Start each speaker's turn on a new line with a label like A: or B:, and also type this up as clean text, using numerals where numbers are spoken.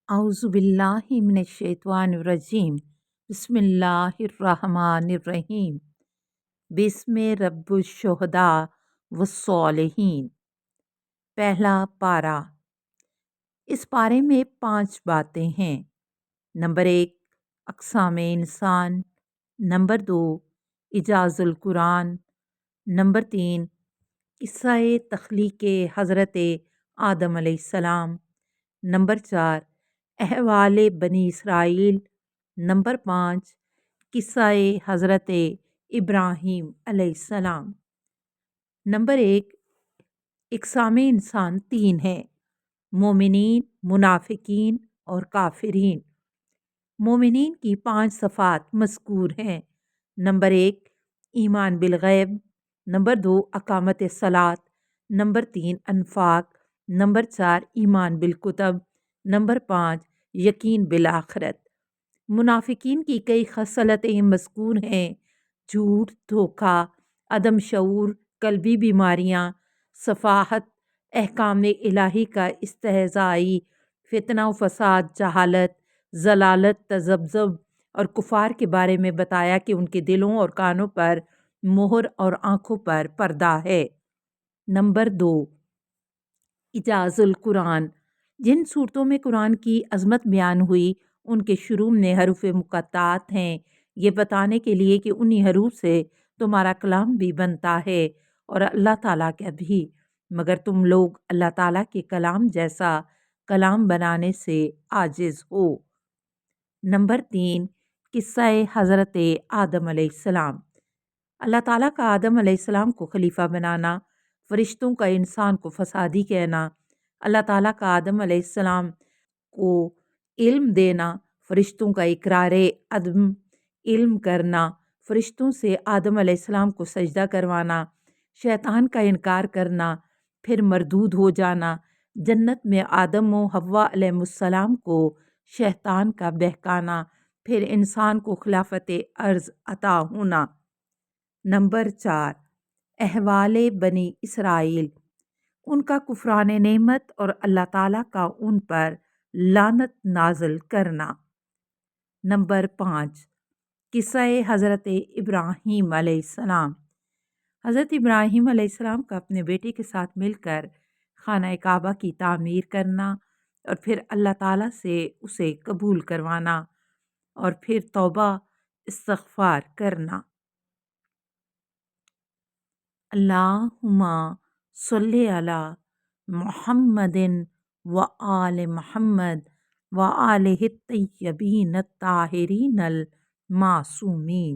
A: अऊज़ु बिल्लाहि मिनश्शैतानिर्रजीम बिस्मिल्लाहिर्रहमानिर्रहीम बिस्मि रब्बिश-शुहदा वस्सॉलिहीन। पहला पारा। इस पारे में 5 बातें हैं। नंबर 1 अक़साम-ए इंसान, नंबर 2 इजाज़ुल कुरान, नंबर 3 किस्सा-ए तख़लीक़ हज़रत आदम अलैहिस्सलाम, नंबर 4 अहवाल बनी इसराइल, नंबर 5 किस्सा-ए हज़रत इब्राहीम अलैहिस्सलाम। नंबर 1 इक़साम इंसान 3 है। मोमिनीन, मुनाफ़िकीन और काफ़िरीन। मोमिनीन की 5 सफ़ात मज़कूर हैं। नंबर 1 ईमान बिल ग़ैब, नंबर 2 अक़ामत सलात, नंबर 3 अनफ़ाक, नंबर 4 ईमान बिल कुतब, नंबर 5 यकीन बिल आखिरत। मुनाफ़िकीन की कई ख़सलतें मज़कूर हैं। झूठ, धोखा, अदम शऊर, क़ल्बी बीमारियाँ, सफ़ाहत, अहकाम इलाही का इस्तेहज़ाई, फ़ितना व फ़साद, जहालत, ज़लालत, तज़ब्ज़ुब और कुफ़ार के बारे में बताया कि उनके दिलों और कानों पर मोहर और आँखों पर पर्दा है। नंबर 2 इजाज़ुल कुरान। जिन सूरतों में कुरान की अज़मत बयान हुई उनके शुरू में हरूफ़ मुक़त्ताअत हैं, ये बताने के लिए कि उन्हीं हरूफ से तुम्हारा कलाम भी बनता है और अल्लाह ताला का भी, मगर तुम लोग अल्लाह ताला के कलाम जैसा कलाम बनाने से आजिज़ हो। नंबर 3 किस्सा-ए हज़रत आदम अलैहिस्सलाम। अल्लाह ताला का आदम अलैहिस्सलाम को खलीफा बनाना, फ़रिश्तों का इंसान को फ़सादी कहना, अल्लाह ताला का आदम अलैहिस्सलाम को इल्म देना, फ़रिश्तों का इकरार अदम इल्म करना, फ़रिश्तों से आदम अलैहिस्सलाम को सजदा करवाना, शैतान का इनकार करना, फिर मरदूद हो जाना, जन्नत में आदम व हव्वा अलैहिमुस्सलाम को शैतान का बहकाना, फिर इंसान को खिलाफत अर्ज़ अता होना। नंबर 4 अहवाल बनी इसराइल। उनका कुफ़रान नेमत और अल्लाह ताला का उन पर लानत नाज़िल करना। नंबर 5 किस्सा-ए हज़रत इब्राहीम अलैहिस्सलाम। हज़रत इब्राहीम अलैहिस्सलाम का अपने बेटे के साथ मिलकर खाना काबा की तामीर करना और फिर अल्लाह ताला से उसे कबूल करवाना और फिर तौबा इस्तिग़फ़ार करना। अल्लाहुम्मा सल्लि अला मुहम्मदिन व आले मुहम्मद व आलिहि तय्यबीन अत्ताहिरीन अल मासूमीन।